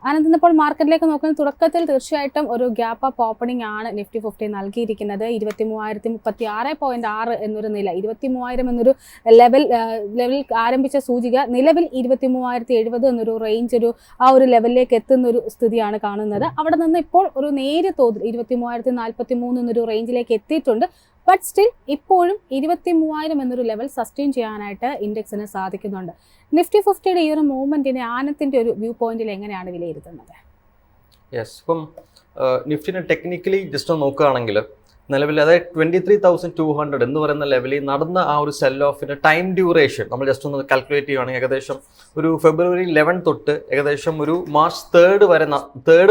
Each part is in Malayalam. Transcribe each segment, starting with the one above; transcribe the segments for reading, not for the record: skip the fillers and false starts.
ആനന്ദ്, ഇപ്പോൾ മാർക്കറ്റിലേക്ക് നോക്കുന്ന തുടക്കത്തിൽ തീർച്ചയായിട്ടും ഒരു ഗ്യാപ്പ് അപ്പ് ഓപ്പണിംഗ് ആണ് നിഫ്റ്റി 50 നൽകിയിരിക്കുന്നത്. 23,036.6 എന്നൊരു നില, 23,000 എന്നൊരു ലെവൽ ആരംഭിച്ച സൂചിക നിലവിൽ 23,070 എന്നൊരു റേഞ്ച് ഒരു ലെവലിലേക്ക് എത്തുന്ന ഒരു സ്ഥിതിയാണ് കാണുന്നത്. അവിടെ നിന്ന് ഇപ്പോൾ ഒരു നേരിയ തോതിൽ 23,043 എന്നൊരു റേഞ്ചിലേക്ക് എത്തിയിട്ടുണ്ട്. ബട്ട് സ്റ്റിൽ ഇപ്പോഴും 23,000 എന്നൊരു ലെവൽ സസ്റ്റെയിൻ ചെയ്യാനായിട്ട് ഇൻഡെക്സിന് സാധിക്കുന്നുണ്ട്. നിഫ്റ്റി 50യുടെ ഈ ഒരു മൂവ്മെന്റിനെ ആനന്ദിന്റെ ഒരു വ്യൂ പോയിന്റിൽ എങ്ങനെയാണ് വിലയിരുത്തുന്നത്? ഇപ്പം നിഫ്റ്റിനെ ടെക്നിക്കലി ജസ്റ്റ് ഒന്ന് നോക്കുകയാണെങ്കിൽ നിലവിൽ അതായത് 23,200 എന്ന് പറയുന്ന ലെവലിൽ നടന്ന ആ ഒരു സെൽ ഓഫിന്റെ ടൈം ഡ്യൂറേഷൻ നമ്മൾ ജസ്റ്റ് ഒന്ന് കാൽക്കുലേറ്റ് ചെയ്യുകയാണെങ്കിൽ ഏകദേശം ഒരു ഫെബ്രുവരി 11 തൊട്ട് ഏകദേശം ഒരു മാർച്ച് 3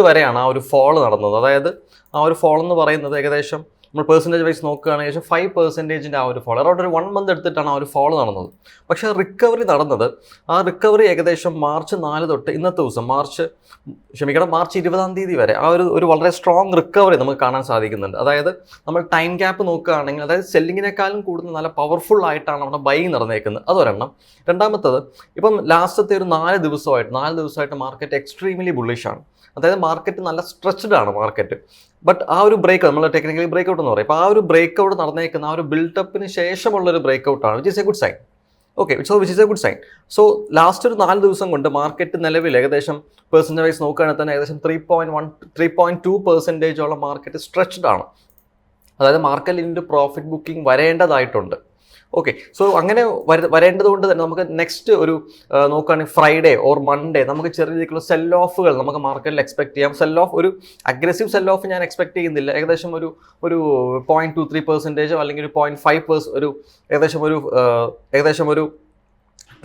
വരെയാണ് ആ ഒരു ഫോൾ നടന്നത്. അതായത് ആ ഒരു ഫോൾ എന്ന് പറയുന്നത് ഏകദേശം നമ്മൾ പെർസെൻറ്റേജ് വൈസ് നോക്കുകയാണെങ്കിൽ ഏകദേശം 5% ആ ഒരു ഫോൾ, അറൗണ്ട് ഒരു 1 മന്ത് എടുത്തിട്ടാണ് ആ ഒരു ഫോൾ നടന്നത്. പക്ഷേ റിക്കവറി നടന്നത്, ആ റിക്കവറി ഏകദേശം മാർച്ച് 4 തൊട്ട് ഇന്നത്തെ ദിവസം മാർച്ച് 20 വരെ ആ ഒരു വളരെ സ്ട്രോങ് റിക്കവറി നമുക്ക് കാണാൻ സാധിക്കുന്നുണ്ട്. അതായത് നമ്മൾ ടൈം ഗ്യാപ്പ് നോക്കുകയാണെങ്കിൽ അതായത് സെല്ലിങ്ങിനേക്കാളും കൂടുതൽ നല്ല പവർഫുൾ ആയിട്ടാണ് നമ്മുടെ ബൈങ് നടന്നേക്കുന്നത്. അതൊരെണ്ണം. രണ്ടാമത്തത്, ഇപ്പം ലാസ്റ്റത്തെ ഒരു 4 ദിവസമായിട്ട് മാർക്കറ്റ് എക്സ്ട്രീംലി ബുള്ളിഷാണ്. അതായത് മാർക്കറ്റ് നല്ല സ്ട്രെച്ച്ഡ് ആണ് മാർക്കറ്റ്. ബട്ട് ആ ഒരു ബ്രേക്ക് നമ്മൾ ടെക്നിക്കലി ബ്രേക്ക് ഔട്ട് എന്ന് പറയും. അപ്പോൾ ആ ഒരു ബ്രേക്ക് ഔട്ട് നടന്നേക്കുന്ന ആ ഒരു ബിൽഡപ്പിന് ശേഷമുള്ളൊരു ബ്രേക്ക് ഔട്ടാണ്, which is a good sign. So last ഒരു 4 ദിവസം കൊണ്ട് മാർക്കറ്റ് നിലവിൽ ഏകദേശം പെർസെൻറ്റേജ് വൈസ് നോക്കുകയാണെങ്കിൽ തന്നെ ഏകദേശം 3.2% മാർക്കറ്റ് സ്ട്രെച്ച്ഡ് ആണ്. അതായത് മാർക്കറ്റിൻ്റെ പ്രോഫിറ്റ് ബുക്കിംഗ് വരേണ്ടതായിട്ടുണ്ട്. ഓക്കെ, സോ അങ്ങനെ വരേണ്ടതുകൊണ്ട് തന്നെ നമുക്ക് നെക്സ്റ്റ് ഒരു നോക്കുകയാണെങ്കിൽ ഫ്രൈഡേ ഓർ മൺഡേ നമുക്ക് ചെറിയ രീതിയിലുള്ള സെൽ ഓഫുകൾ നമുക്ക് മാർക്കറ്റിൽ എക്സ്പെക്ട് ചെയ്യാം. സെൽ ഓഫ് ഒരു അഗ്രസീവ് സെൽ ഓഫ് ഞാൻ എക്സ്പെക്ട് ചെയ്യുന്നില്ല. ഏകദേശം ഒരു 0.23% അല്ലെങ്കിൽ ഒരു 0.5% ഏകദേശം ഒരു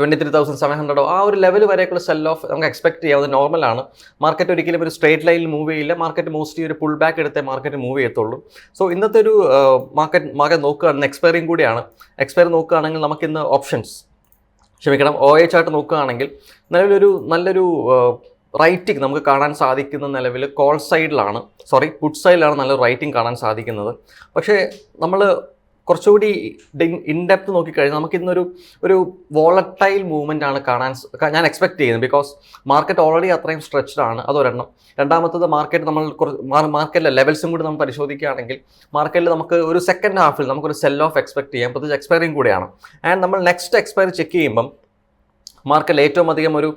23,700 ആ ഒരു ലെവൽ വരെയൊക്കെയുള്ള സെൽ ഓഫ് നമുക്ക് എക്സ്പെക്ട് ചെയ്യാം. അത് നോർമലാണ്. മാർക്കറ്റ് ഒരിക്കലും ഒരു സ്ട്രേറ്റ് ലൈനിൽ മൂവ് ചെയ്യില്ല. മാർക്കറ്റ് മോസ്റ്റ്ലി ഒരു പുൾ ബാക്ക് എടുത്തേ മാർക്കറ്റ് മൂവ് ചെയ്യത്തുള്ളൂ. സോ ഇന്നത്തെ ഒരു മാർക്കറ്റ് നോക്കുകയാണെങ്കിൽ എക്സ്പയറിങ് കൂടിയാണ്. എക്സ്പയറി നോക്കുകയാണെങ്കിൽ നമുക്കിന്ന് OA ചാർട്ട് നോക്കുകയാണെങ്കിൽ നിലവിലൊരു നല്ലൊരു റൈറ്റിംഗ് നമുക്ക് കാണാൻ സാധിക്കുന്ന നിലവിൽ പുട്ട് സൈഡിലാണ് നല്ലൊരു റൈറ്റിംഗ് കാണാൻ സാധിക്കുന്നത്. പക്ഷേ നമ്മൾ കുറച്ചുകൂടി ഇൻഡെപ്ത് നോക്കിക്കഴിഞ്ഞാൽ നമുക്കിന്നൊരു വോളറ്റൈൽ മൂവ്മെൻ്റ് ആണ് ഞാൻ എക്സ്പെക്ട് ചെയ്യുന്നത്. ബിക്കോസ് മാർക്കറ്റ് ഓൾറെഡി അത്രയും സ്ട്രെച്ച്ഡ് ആണ്. അതൊരെണ്ണം. രണ്ടാമത്തത്, മാർക്കറ്റിലെ ലെവൽസും കൂടി നമ്മൾ പരിശോധിക്കുകയാണെങ്കിൽ മാർക്കറ്റിൽ നമുക്ക് ഒരു സെക്കൻഡ് ഹാഫിൽ നമുക്കൊരു സെൽ ഓഫ് എക്സ്പെക്ട് ചെയ്യാം. പ്രത്യേകിച്ച് എക്സ്പയറിങ് കൂടിയാണ്. ആൻഡ് നമ്മൾ നെക്സ്റ്റ് എക്സ്പയറി ചെക്ക് ചെയ്യുമ്പം മാർക്കറ്റിൽ ഏറ്റവും അധികം ഒരു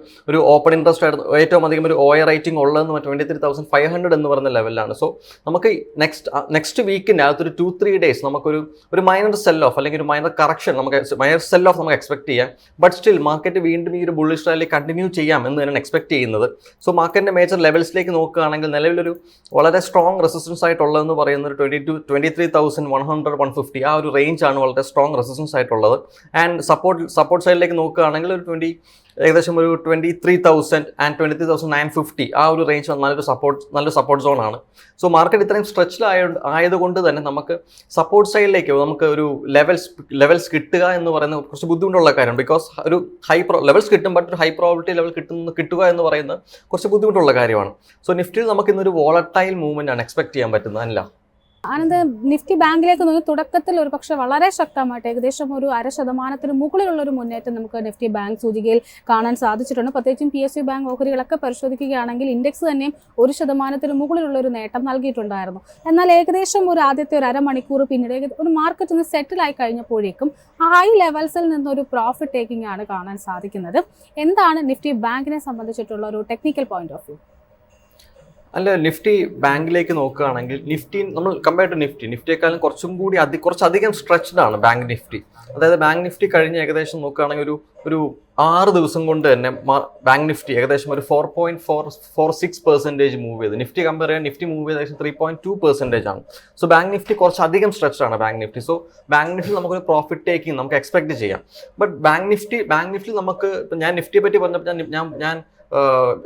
ഓപ്പൺ ഇൻട്രസ്റ്റ് ആയിരുന്നു, ഏറ്റവും അധികം ഒരു OA റേറ്റിംഗ് ഉള്ളതെന്ന് 23,500 എന്ന് പറയുന്ന ലെവലിലാണ്. സോ നമുക്ക് നെക്സ്റ്റ് വീക്കിൻ്റെ അകത്തൊരു 2-3 ഡേയ്സ് നമുക്കൊരു മൈനർ സെൽ ഓഫ് അല്ലെങ്കിൽ ഒരു മൈനർ കറക്ഷൻ നമുക്ക് എക്സ്പെക്ട് ചെയ്യാം. ബട്ട് സ്റ്റിൽ മാർക്കറ്റ് വീണ്ടും ഈ ഒരു ബുള്ളിഷ് റാലി കണ്ടിന്യൂ ചെയ്യാം എന്ന് തന്നെയാണ് എക്സ്പെക്ട് ചെയ്യുന്നത്. സോ മാർക്കറ്റിൻ്റെ മേജർ ലെവൽസിലേക്ക് നോക്കുകയാണെങ്കിൽ നിലവിലൊരു വളരെ സ്ട്രോങ് റെസിസ്റ്റൻസ് ആയിട്ടുള്ളതെന്ന് പറയുന്നത് 23,100-150 ആ ഒരു റേഞ്ചാണ് വളരെ സ്ട്രോങ് റെസിസ്റ്റൻസ് ആയിട്ടുള്ളത്. ആൻഡ് സപ്പോർട്ട് സൈഡിലേക്ക് നോക്കുകയാണെങ്കിൽ ഏകദേശം ഒരു 23,000 ആൻഡ് 23,950 ആ ഒരു റേഞ്ച് നല്ലൊരു സപ്പോർട്ട് സോൺ ആണ്. സോ മാർക്കറ്റ് ഇത്രയും സ്ട്രെച്ച്ഡ് ആയതുകൊണ്ട് തന്നെ നമുക്ക് സപ്പോർട്ട് സൈഡിലേക്ക് നമുക്ക് ഒരു ലെവൽസ് കിട്ടുക എന്ന് പറയുന്നത് കുറച്ച് ബുദ്ധിമുട്ടുള്ള കാര്യമാണ്. ബിക്കോസ് ഒരു ലെവൽസ് കിട്ടും, ബട്ട് ഒരു ഹൈ പ്രോബിലിറ്റി ലെവൽ കിട്ടുക എന്ന് പറയുന്നത് കുറച്ച് ബുദ്ധിമുട്ടുള്ള കാര്യമാണ്. സോ നിഫ്റ്റിയിൽ നമുക്ക് ഇന്നൊരു വോളറ്റൈൽ മൂവ്മെന്റ് ആണ് എക്സ്പെക്ട് ചെയ്യാൻ പറ്റുന്നതല്ല. ആനന്ദ്, നിഫ്റ്റി ബാങ്കിലേക്ക് നോക്കി തുടക്കത്തിൽ ഒരു പക്ഷേ വളരെ ശക്തമായിട്ട് ഏകദേശം ഒരു 0.5% മുകളിലുള്ള ഒരു മുന്നേറ്റം നമുക്ക് നിഫ്റ്റി ബാങ്ക് സൂചികയിൽ കാണാൻ സാധിച്ചിട്ടുണ്ട്. പ്രത്യേകിച്ചും PSU ബാങ്ക് ഓഹരികളൊക്കെ പരിശോധിക്കുകയാണെങ്കിൽ ഇൻഡെക്സ് തന്നെയും 1% മുകളിലുള്ള ഒരു നേട്ടം നൽകിയിട്ടുണ്ടായിരുന്നു. എന്നാൽ ഏകദേശം ആദ്യത്തെ ഒരു അരമണിക്കൂർ പിന്നീട് ഒരു മാർക്കറ്റ് ഒന്ന് സെറ്റിലായി കഴിഞ്ഞപ്പോഴേക്കും ഹൈ ലെവൽസിൽ നിന്നൊരു പ്രോഫിറ്റ് ടേക്കിംഗ് ആണ് കാണാൻ സാധിക്കുന്നത്. എന്താണ് നിഫ്റ്റി ബാങ്കിനെ സംബന്ധിച്ചിട്ടുള്ള ഒരു ടെക്നിക്കൽ പോയിന്റ് ഓഫ് വ്യൂ? അല്ല, നിഫ്റ്റി ബാങ്കിലേക്ക് നോക്കുകയാണെങ്കിൽ നമ്മൾ കമ്പയർ ടു നിഫ്റ്റിയെക്കാളും കുറച്ചധികം സ്ട്രെച്ച്ഡ് ആണ് ബാങ്ക് നിഫ്റ്റി. അതായത് ബാങ്ക് നിഫ്റ്റി കഴിഞ്ഞ് ഏകദേശം നോക്കുകയാണെങ്കിൽ ഒരു 6 ദിവസം കൊണ്ട് തന്നെ ബാങ്ക് നിഫ്റ്റി ഏകദേശം ഒരു 4.46% മൂവ് ചെയ്ത്. നിഫ്റ്റി കമ്പയർ ചെയ്യാൻ നിഫ്റ്റി മൂവ് ചെയ്ത് ഏകദേശം 3.2% ആണ്. സോ ബാങ്ക് നിഫ്റ്റി കുറച്ചധികം സ്ട്രെച്ച്ഡ് ആണ് bank Nifty. So bank Nifty നമുക്കൊരു പ്രോഫിറ്റ് ടേക്കിംഗ് നമുക്ക് എക്സ്പെക്ട് ചെയ്യാം. ബട്ട് ബാങ്ക് നിഫ്റ്റി നമുക്ക് ഞാൻ നിഫ്റ്റിയെ പറ്റി പറഞ്ഞപ്പോൾ ഞാൻ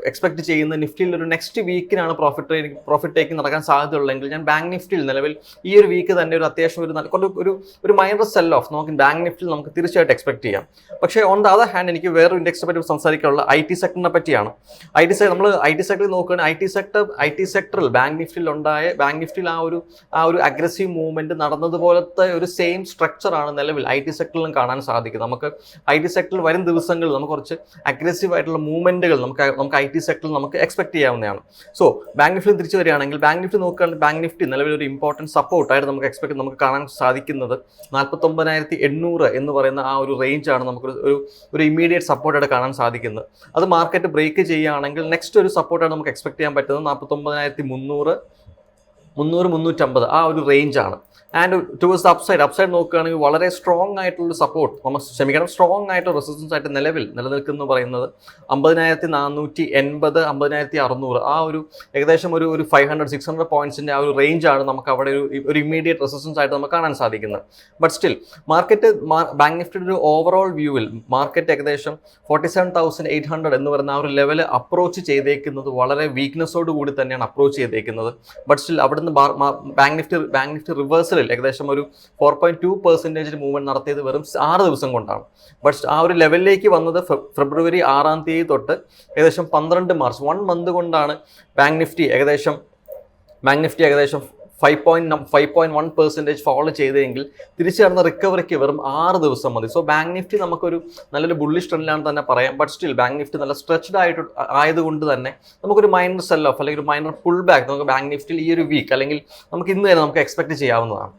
എക്സ്പെക്ട് ചെയ്യുന്ന നിഫ്റ്റിയിൽ ഒരു നെക്സ്റ്റ് വീക്കിനാണ് പ്രോഫിറ്റ് ടേക്കിംഗ് നടക്കാൻ സാധ്യതയുള്ളെങ്കിൽ ഞാൻ ബാങ്ക് നിഫ്റ്റിയിൽ നിലവിൽ ഈ ഒരു വീക്ക് തന്നെ ഒരു അത്യാവശ്യം ഒരു മൈനർ സെൽ ഓഫ് നമുക്ക് ബാങ്ക് നിഫ്റ്റിയിൽ നമുക്ക് തീർച്ചയായിട്ടും എക്സ്പെക്ട് ചെയ്യാം. പക്ഷേ ഓൺ ദ അതർ ഹാൻഡ് എനിക്ക് വേറൊരു ഇൻഡെക്സിനെ പറ്റി സംസാരിക്കാനുള്ള IT സെക്ടറിനെ പറ്റിയാണ്. നമ്മൾ IT സെക്ടറിൽ നോക്കുകയാണെങ്കിൽ IT സെക്ടറിൽ ബാങ്ക് നിഫ്റ്റിയിൽ ആ ഒരു അഗ്രസീവ് മൂവ്മെന്റ് നടന്നതുപോലത്തെ ഒരു സെയിം സ്ട്രക്ചറാണ് നിലവിൽ IT സെക്ടറിലും കാണാൻ സാധിക്കുന്നത്. നമുക്ക് IT സെക്ടറിൽ വരും ദിവസങ്ങളിൽ നമുക്ക് കുറച്ച് അഗ്രസീവ് ആയിട്ടുള്ള മൂവ്മെന്റുകൾ നമുക്ക് നമുക്ക് IT സെക്ടറിൽ നമുക്ക് എക്സ്പെക്ട് ചെയ്യാവുന്നതാണ്. സോ ബാങ്ക് നിഫ്റ്റി തിരിച്ചു വരികയാണെങ്കിൽ ബാങ്ക് നിഫ്റ്റി നോക്കുകയാണെങ്കിൽ ബാങ്ക് നിഫ്റ്റി നിലവിൽ ഒരു ഇമ്പോർട്ടൻറ്റ് സപ്പോർട്ടായിട്ട് നമുക്ക് കാണാൻ സാധിക്കുന്നത് 49,800 എന്ന് പറയുന്ന ആ ഒരു റേഞ്ചാണ് നമുക്ക് ഒരു ഇമ്മീഡിയറ്റ് സപ്പോർട്ടായിട്ട് കാണാൻ സാധിക്കുന്നത്. അത് മാർക്കറ്റ് ബ്രേക്ക് ചെയ്യുകയാണെങ്കിൽ നെക്സ്റ്റ് ഒരു സപ്പോർട്ടായിട്ട് നമുക്ക് എക്സ്പെക്ട് ചെയ്യാൻ പറ്റുന്നത് 49,300, 350 ആ ഒരു റേഞ്ചാണ്. ആൻഡ് ടുവേഴ്സ് അപ്സൈഡ് നോക്കുകയാണെങ്കിൽ വളരെ സ്ട്രോങ് ആയിട്ടുള്ള സപ്പോർട്ട് സ്ട്രോങ് ആയിട്ടുള്ള റെസിസ്റ്റൻസ് ആയിട്ട് നിലനിൽക്കുന്നു പറയുന്നത് 50,480, 50,600 ആ ഒരു ഏകദേശം ഒരു 500-600 പോയിന്റ്സിന്റെ ആ ഒരു റേഞ്ചാണ് നമുക്ക് അവിടെ ഒരു ഇമ്മീഡിയറ്റ് റെസിസ്റ്റൻസ് ആയിട്ട് നമുക്ക് കാണാൻ സാധിക്കുന്നത്. ബട്ട് സ്റ്റിൽ മാർക്കറ്റ് ബാങ്ക് നിഫ്റ്റിയുടെ ഒരു ഓവറോൾ വ്യൂവിൽ മാർക്കറ്റ് ഏകദേശം 47,800 എന്ന് പറയുന്ന ആ ഒരു ലെവൽ അപ്രോച്ച് ചെയ്തേക്കുന്നത് വളരെ വീക്ക്നെസ്സോട് കൂടി തന്നെയാണ് അപ്രോച്ച് ചെയ്തേക്കുന്നത്. ബട്ട് സ്റ്റിൽ അവിടുന്ന് ബാങ്ക് നിഫ്റ്റി റിവേഴ്സലിൽ ഏകദേശം ഒരു 4.2% മൂവ്മെന്റ് നടത്തിയത് വെറും 6 ദിവസം കൊണ്ടാണ്. ബട്ട് ആ ഒരു ലെവലിലേക്ക് വന്നത് ഫെബ്രുവരി 6-ാം തീയതി തൊട്ട് ഏകദേശം 12 മാർച്ച് 1 മന്ത് കൊണ്ടാണ് ബാങ്ക് നിഫ്റ്റി ഏകദേശം 5.1% ഫോളോ ചെയ്തെങ്കിൽ തിരിച്ചു നടന്ന റിക്കവറിക്ക് വെറും 6 ദിവസം മതി. സോ ബാങ്ക് നിഫ്റ്റി നമുക്കൊരു നല്ലൊരു ബുള്ളിഷ് ട്രെൻഡിലാണെന്ന് തന്നെ പറയാം. ബട്ട് സ്റ്റിൽ ബാങ്ക് നിഫ്റ്റി നല്ല സ്ട്രെച്ച്ഡ് ആയതുകൊണ്ട് തന്നെ നമുക്കൊരു മൈനർ സെൽ ഓഫ് അല്ലെങ്കിൽ ഒരു മൈനർ പുൾ ബാക്ക് നമുക്ക് ബാങ്ക് നിഫ്റ്റിയിൽ ഈ ഒരു വീക്ക് അല്ലെങ്കിൽ നമുക്ക് ഇന്ന് തന്നെ നമുക്ക് എക്സ്പെക്ട് ചെയ്യാവുന്നതാണ്.